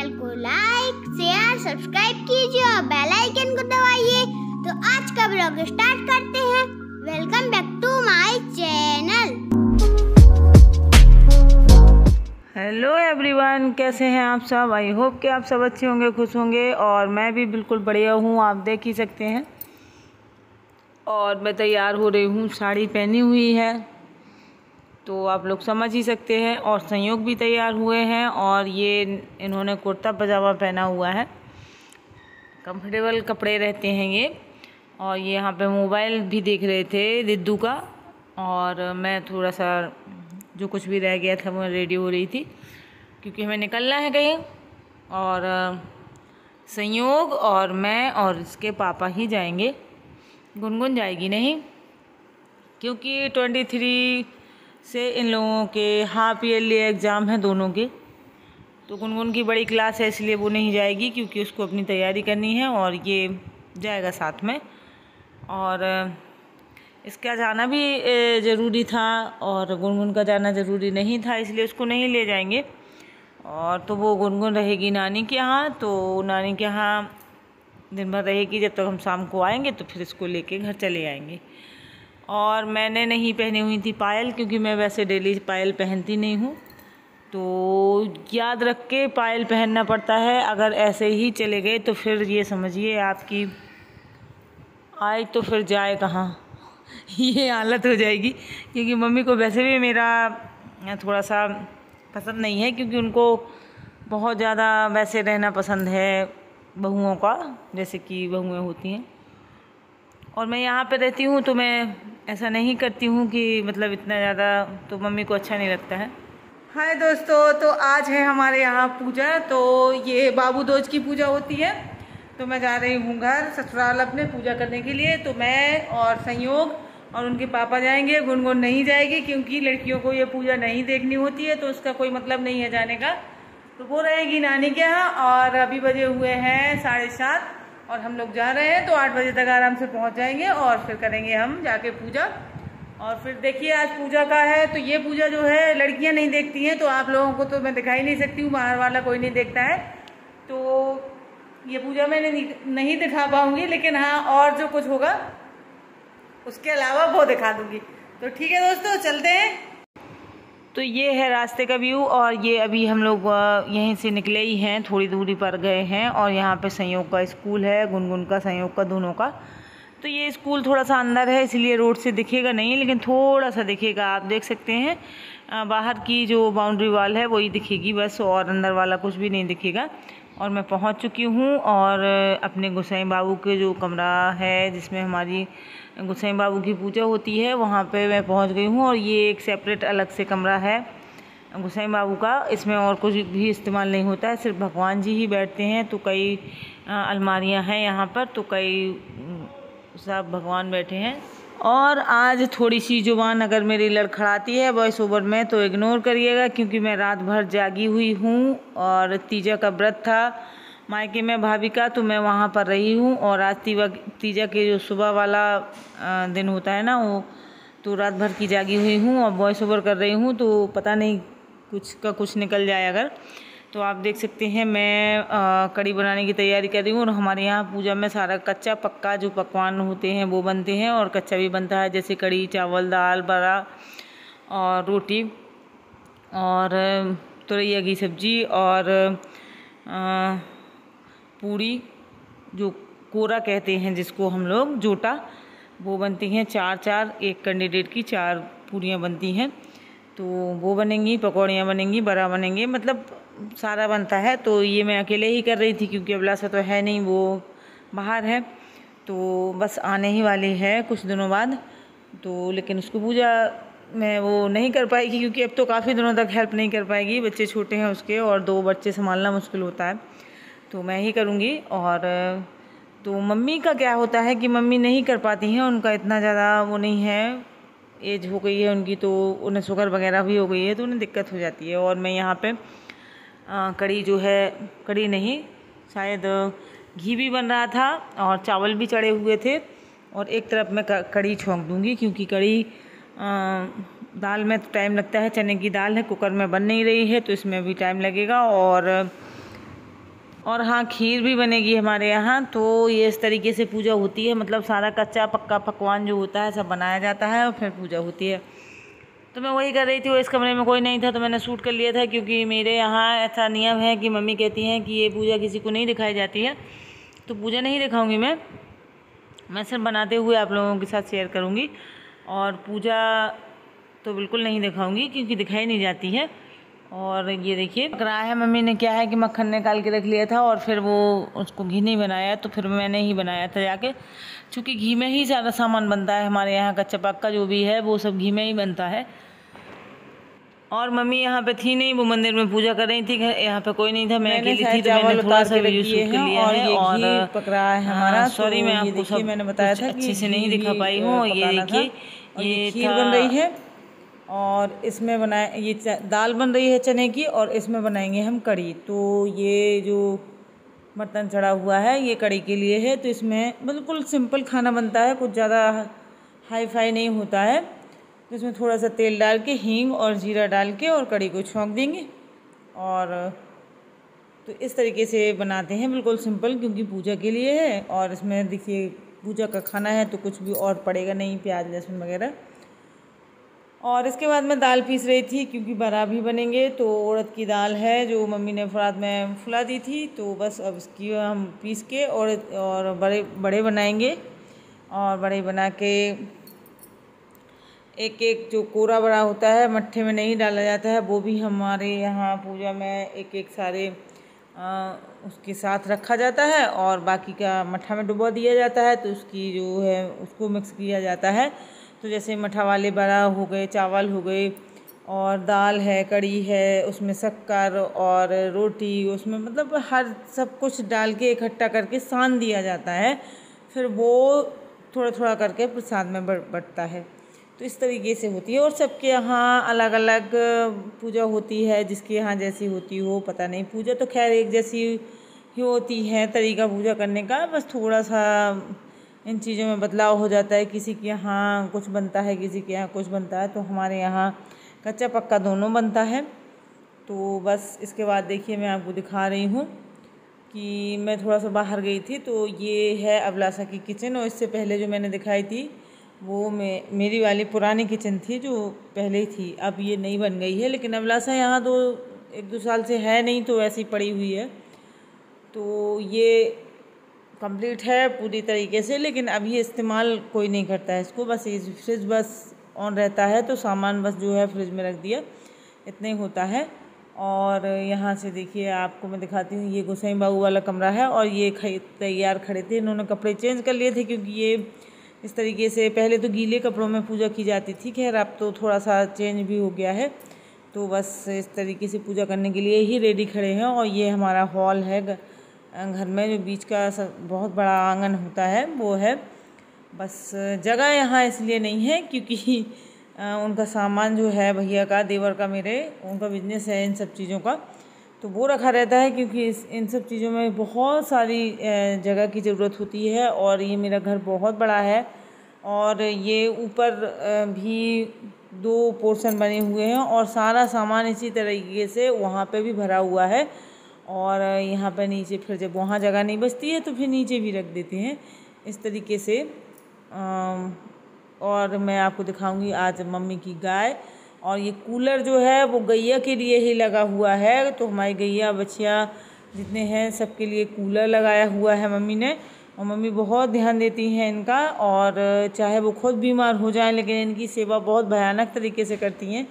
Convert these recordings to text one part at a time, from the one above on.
Channel को like share subscribe कीजिए और बेल आइकन को दबाइए। तो आज का ब्लॉग स्टार्ट करते हैं। Welcome back to my channel. Hello everyone, कैसे हैं आप सब। आई होप कि आप सब अच्छे होंगे, खुश होंगे और मैं भी बिल्कुल बढ़िया हूँ, आप देख ही सकते हैं। और मैं तैयार हो रही हूँ, साड़ी पहनी हुई है तो आप लोग समझ ही सकते हैं। और संयोग भी तैयार हुए हैं और ये इन्होंने कुर्ता पजामा पहना हुआ है। कंफर्टेबल कपड़े रहते हैं ये। और ये यहाँ पे मोबाइल भी देख रहे थे दिद्दू का, और मैं थोड़ा सा जो कुछ भी रह गया था मैं रेडी हो रही थी क्योंकि हमें निकलना है कहीं। और संयोग और मैं और इसके पापा ही जाएंगे, गुनगुन जाएगी नहीं, क्योंकि 23 से इन लोगों के हाफ ईयरली एग्ज़ाम हैं दोनों के। तो गुनगुन की बड़ी क्लास है इसलिए वो नहीं जाएगी क्योंकि उसको अपनी तैयारी करनी है और ये जाएगा साथ में। और इसका जाना भी ज़रूरी था और गुनगुन का जाना ज़रूरी नहीं था, इसलिए उसको नहीं ले जाएंगे। और तो वो गुनगुन रहेगी नानी के यहाँ, तो नानी के यहाँ दिन भर रहेगी जब तक हम शाम को आएंगे, तो फिर इसको लेके घर चले आएंगे। और मैंने नहीं पहनी हुई थी पायल क्योंकि मैं वैसे डेली पायल पहनती नहीं हूँ, तो याद रख के पायल पहनना पड़ता है। अगर ऐसे ही चले गए तो फिर ये समझिए आपकी आए तो फिर जाए कहाँ ये हालत हो जाएगी। क्योंकि मम्मी को वैसे भी मेरा थोड़ा सा पसंद नहीं है, क्योंकि उनको बहुत ज़्यादा वैसे रहना पसंद है बहुओं का, जैसे कि बहुएँ होती हैं। और मैं यहाँ पे रहती हूँ तो मैं ऐसा नहीं करती हूँ कि मतलब इतना ज़्यादा, तो मम्मी को अच्छा नहीं लगता है। हाय दोस्तों, तो आज है हमारे यहाँ पूजा। तो ये बाबू दोज की पूजा होती है, तो मैं जा रही हूँ घर ससुराल अपने पूजा करने के लिए। तो मैं और संयोग और उनके पापा जाएंगे, गुनगुन नहीं जाएगी क्योंकि लड़कियों को ये पूजा नहीं देखनी होती है, तो उसका कोई मतलब नहीं है जाने का। तो वो रहेगी नानी के यहाँ। और अभी बजे हुए हैं 7:30 और हम लोग जा रहे हैं, तो 8 बजे तक आराम से पहुँच जाएंगे और फिर करेंगे हम जाके पूजा। और फिर देखिए आज पूजा का है, तो ये पूजा जो है लड़कियां नहीं देखती हैं, तो आप लोगों को तो मैं दिखाई नहीं सकती हूँ, बाहर वाला कोई नहीं देखता है, तो ये पूजा मैंने नहीं दिखा पाऊंगी। लेकिन हाँ, और जो कुछ होगा उसके अलावा वो दिखा दूंगी। तो ठीक है दोस्तों, चलते हैं। तो ये है रास्ते का व्यू। और ये अभी हम लोग यहीं से निकले ही हैं, थोड़ी दूरी पर गए हैं। और यहाँ पे संयोग का स्कूल है, गुनगुन का, संयोग का, दोनों का। तो ये स्कूल थोड़ा सा अंदर है इसलिए रोड से दिखेगा नहीं, लेकिन थोड़ा सा दिखेगा, आप देख सकते हैं। बाहर की जो बाउंड्री वाल है वही दिखेगी बस, और अंदर वाला कुछ भी नहीं दिखेगा। और मैं पहुंच चुकी हूं और अपने गोसाई बाबू के जो कमरा है जिसमें हमारी गोसाई बाबू की पूजा होती है, वहां पे मैं पहुंच गई हूं। और ये एक सेपरेट अलग से कमरा है गोसाई बाबू का, इसमें और कुछ भी इस्तेमाल नहीं होता है, सिर्फ भगवान जी ही बैठते हैं। तो कई अलमारियाँ हैं यहाँ पर, तो कई सब भगवान बैठे हैं। और आज थोड़ी सी जुबान अगर मेरी लड़खड़ाती है वॉइस ओवर में तो इग्नोर करिएगा, क्योंकि मैं रात भर जागी हुई हूँ और तीजा का व्रत था मायके में भाभी का, तो मैं वहाँ पर रही हूँ। और आज तीजा के जो सुबह वाला दिन होता है ना, वो तो रात भर की जागी हुई हूँ और वॉइस ओवर कर रही हूँ, तो पता नहीं कुछ का कुछ निकल जाए अगर। तो आप देख सकते हैं मैं कढ़ी बनाने की तैयारी कर रही हूँ। और हमारे यहाँ पूजा में सारा कच्चा पक्का जो पकवान होते हैं वो बनते हैं, और कच्चा भी बनता है, जैसे कढ़ी चावल, दाल, बड़ा और रोटी और तुरैया की सब्जी और पूड़ी, जो कोरा कहते हैं जिसको हम लोग, जोटा, वो बनती हैं। 4 एक कैंडिडेट की 4 पूड़ियाँ बनती हैं, तो वो बनेंगी, पकौड़ियाँ बनेंगी, बड़ा बनेंगे, मतलब सारा बनता है। तो ये मैं अकेले ही कर रही थी क्योंकि अभिलाषा तो है नहीं, वो बाहर है, तो बस आने ही वाली है कुछ दिनों बाद। तो लेकिन उसको पूजा में वो नहीं कर पाएगी क्योंकि अब तो काफ़ी दिनों तक हेल्प नहीं कर पाएगी, बच्चे छोटे हैं उसके और 2 बच्चे संभालना मुश्किल होता है, तो मैं ही करूँगी। और तो मम्मी का क्या होता है कि मम्मी नहीं कर पाती हैं, उनका इतना ज़्यादा वो नहीं है, एज हो गई है उनकी, तो उन्हें शुगर वगैरह भी हो गई है, तो उन्हें दिक्कत हो जाती है। और मैं यहाँ पे कढ़ी जो है, कढ़ी नहीं शायद घी भी बन रहा था और चावल भी चढ़े हुए थे, और एक तरफ मैं कढ़ी छोंक दूँगी क्योंकि कढ़ी दाल में टाइम लगता है, चने की दाल है, कुकर में बन नहीं रही है, तो इसमें भी टाइम लगेगा। और और हाँ, खीर भी बनेगी हमारे यहाँ। तो ये इस तरीके से पूजा होती है, मतलब सारा कच्चा पक्का पकवान जो होता है सब बनाया जाता है और फिर पूजा होती है। तो मैं वही कर रही थी, वो इस कमरे में कोई नहीं था तो मैंने शूट कर लिया था, क्योंकि मेरे यहाँ ऐसा नियम है कि मम्मी कहती हैं कि ये पूजा किसी को नहीं दिखाई जाती है। तो पूजा नहीं दिखाऊंगी मैं सिर्फ बनाते हुए आप लोगों के साथ शेयर करूँगी, और पूजा तो बिल्कुल नहीं दिखाऊंगी क्योंकि दिखाई नहीं जाती है। और ये देखिए पक रहा है। मम्मी ने क्या है कि मक्खन निकाल के रख लिया था और फिर वो उसको घी नहीं बनाया, तो फिर मैंने ही बनाया था जाके, क्योंकि घी में ही ज़्यादा सामान बनता है हमारे यहाँ। कच्चा पक्का जो भी है वो सब घी में ही बनता है। और मम्मी यहाँ पे थी नहीं, वो मंदिर में पूजा कर रही थी, यहाँ पे कोई नहीं था, मैं अकेली थी, तो मैंने थोड़ा सा वीडियो शूट कर लिया है। और पक रहा है हमारा। सॉरी, मैं आपको सब मैंने बताया था अच्छे से नहीं दिखा पाई हूँ। ये देखिए, ये खीर बन रही है और इसमें बनाए ये दाल बन रही है चने की, और इसमें बनाएंगे हम कड़ी। तो ये जो बर्तन चढ़ा हुआ है ये कड़ी के लिए है। तो इसमें बिल्कुल सिंपल खाना बनता है, कुछ ज़्यादा हाई फाई नहीं होता है। तो इसमें थोड़ा सा तेल डाल के हींग और जीरा डाल के और कड़ी को छौंक देंगे। और तो इस तरीके से बनाते हैं, बिल्कुल सिंपल, क्योंकि पूजा के लिए है। और इसमें देखिए पूजा का खाना है तो कुछ भी और पड़ेगा नहीं, प्याज लहसुन वगैरह। और इसके बाद मैं दाल पीस रही थी, क्योंकि बड़ा भी बनेंगे। तो उड़द की दाल है जो मम्मी ने रात में फुला दी थी, तो बस अब इसकी हम पीस के और बड़े बड़े बनाएंगे। और बड़े बना के एक एक जो कोरा बड़ा होता है मट्ठे में नहीं डाला जाता है, वो भी हमारे यहाँ पूजा में एक एक सारे उसके साथ रखा जाता है, और बाकी का मट्ठा में डुबो दिया जाता है। तो उसकी जो है उसको मिक्स किया जाता है। तो जैसे मट्ठा वाले बड़ा हो गए, चावल हो गए, और दाल है, कड़ी है, उसमें शक्कर और रोटी, उसमें मतलब हर सब कुछ डाल के इकट्ठा करके सान दिया जाता है। फिर वो थोड़ा थोड़ा करके प्रसाद में बँटता है। तो इस तरीके से होती है। और सबके यहाँ अलग अलग पूजा होती है, जिसके यहाँ जैसी होती हो पता नहीं। पूजा तो खैर एक जैसी ही होती है, तरीका पूजा करने का, बस थोड़ा सा इन चीज़ों में बदलाव हो जाता है। किसी के यहाँ कुछ बनता है, किसी के यहाँ कुछ बनता है। तो हमारे यहाँ कच्चा पक्का दोनों बनता है। तो बस इसके बाद देखिए मैं आपको दिखा रही हूँ कि मैं थोड़ा सा बाहर गई थी। तो ये है अभिलाषा की किचन, और इससे पहले जो मैंने दिखाई थी वो मेरी वाली पुरानी किचन थी जो पहले ही थी। अब ये नई बन गई है, लेकिन अभिलाषा यहाँ तो 1-2 साल से है नहीं, तो ऐसी पड़ी हुई है। तो ये कंप्लीट है पूरी तरीके से, लेकिन अभी इस्तेमाल कोई नहीं करता है इसको। बस फ्रिज बस ऑन रहता है, तो सामान बस जो है फ्रिज में रख दिया, इतना ही होता है। और यहाँ से देखिए आपको मैं दिखाती हूँ, ये गोसाई बाबू वाला कमरा है। और ये तैयार खड़े थे, इन्होंने कपड़े चेंज कर लिए थे, क्योंकि ये इस तरीके से पहले तो गीले कपड़ों में पूजा की जाती थी, खैर अब तो थोड़ा सा चेंज भी हो गया है। तो बस इस तरीके से पूजा करने के लिए ही रेडी खड़े हैं। और ये हमारा हॉल है घर में, जो बीच का बहुत बड़ा आंगन होता है वो है। बस जगह यहाँ इसलिए नहीं है क्योंकि उनका सामान जो है भैया का, देवर का, मेरे उनका बिजनेस है इन सब चीज़ों का, तो वो रखा रहता है। क्योंकि इन सब चीज़ों में बहुत सारी जगह की ज़रूरत होती है। और ये मेरा घर बहुत बड़ा है, और ये ऊपर भी 2 पोर्शन बने हुए हैं, और सारा सामान इसी तरीके से वहाँ पे भी भरा हुआ है। और यहाँ पर नीचे फिर जब वहाँ जगह नहीं बचती है तो फिर नीचे भी रख देते हैं इस तरीके से। और मैं आपको दिखाऊंगी आज मम्मी की गाय। और ये कूलर जो है वो गैया के लिए ही लगा हुआ है। तो हमारी गैया बच्चियाँ जितने हैं सबके लिए कूलर लगाया हुआ है मम्मी ने। और मम्मी बहुत ध्यान देती हैं इनका, और चाहे वो खुद बीमार हो जाएं लेकिन इनकी सेवा बहुत भयानक तरीके से करती हैं।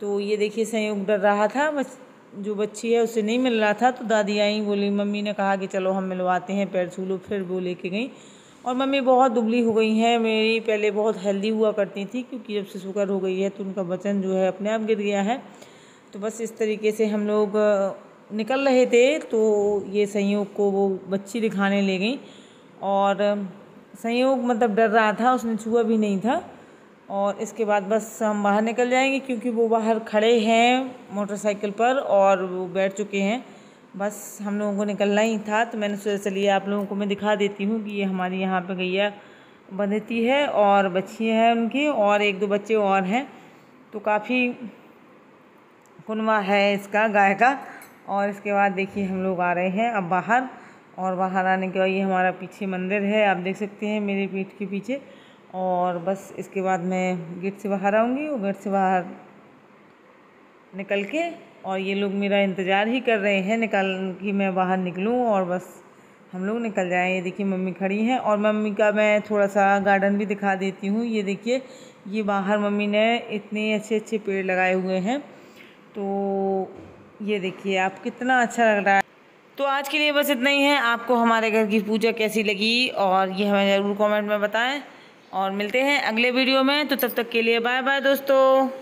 तो ये देखिए संयोग डर रहा था, बस जो बच्ची है उससे नहीं मिल रहा था, तो दादी आई, बोली, मम्मी ने कहा कि चलो हम मिलवाते हैं, पैर छू लो। फिर वो लेके गई। और मम्मी बहुत दुबली हो गई हैं मेरी, पहले बहुत हेल्दी हुआ करती थी, क्योंकि जब से शुगर हो गई है तो उनका वजन जो है अपने आप गिर गया है। तो बस इस तरीके से हम लोग निकल रहे थे, तो ये संयोग को वो बच्ची दिखाने ले गई। और संयोग मतलब डर रहा था, उसने छुआ भी नहीं था। और इसके बाद बस हम बाहर निकल जाएंगे, क्योंकि वो बाहर खड़े हैं मोटरसाइकिल पर और वो बैठ चुके हैं। बस हम लोगों को निकलना ही था, तो मैंने सोचा चलिए आप लोगों को मैं दिखा देती हूँ कि ये हमारी यहाँ पे गैया बंधती है और बच्ची है उनकी, और 1-2 बच्चे और हैं। तो काफ़ी कुनवा है इसका गाय का। और इसके बाद देखिए हम लोग आ रहे हैं अब बाहर। और बाहर आने के बाद ये हमारा पीछे मंदिर है, आप देख सकते हैं मेरे पीठ के पीछे। और बस इसके बाद मैं गेट से बाहर आऊँगी और गेट से बाहर निकल के, और ये लोग मेरा इंतज़ार ही कर रहे हैं कि मैं बाहर निकलूं और बस हम लोग निकल जाएं। ये देखिए मम्मी खड़ी हैं और मम्मी का मैं थोड़ा सा गार्डन भी दिखा देती हूँ। ये देखिए ये बाहर मम्मी ने इतने अच्छे अच्छे पेड़ लगाए हुए हैं, तो ये देखिए आप कितना अच्छा लग रहा है। तो आज के लिए बस इतना ही है। आपको हमारे घर की पूजा कैसी लगी और ये हमें ज़रूर कमेंट में बताएं, और मिलते हैं अगले वीडियो में। तो तब तक के लिए बाय बाय दोस्तों।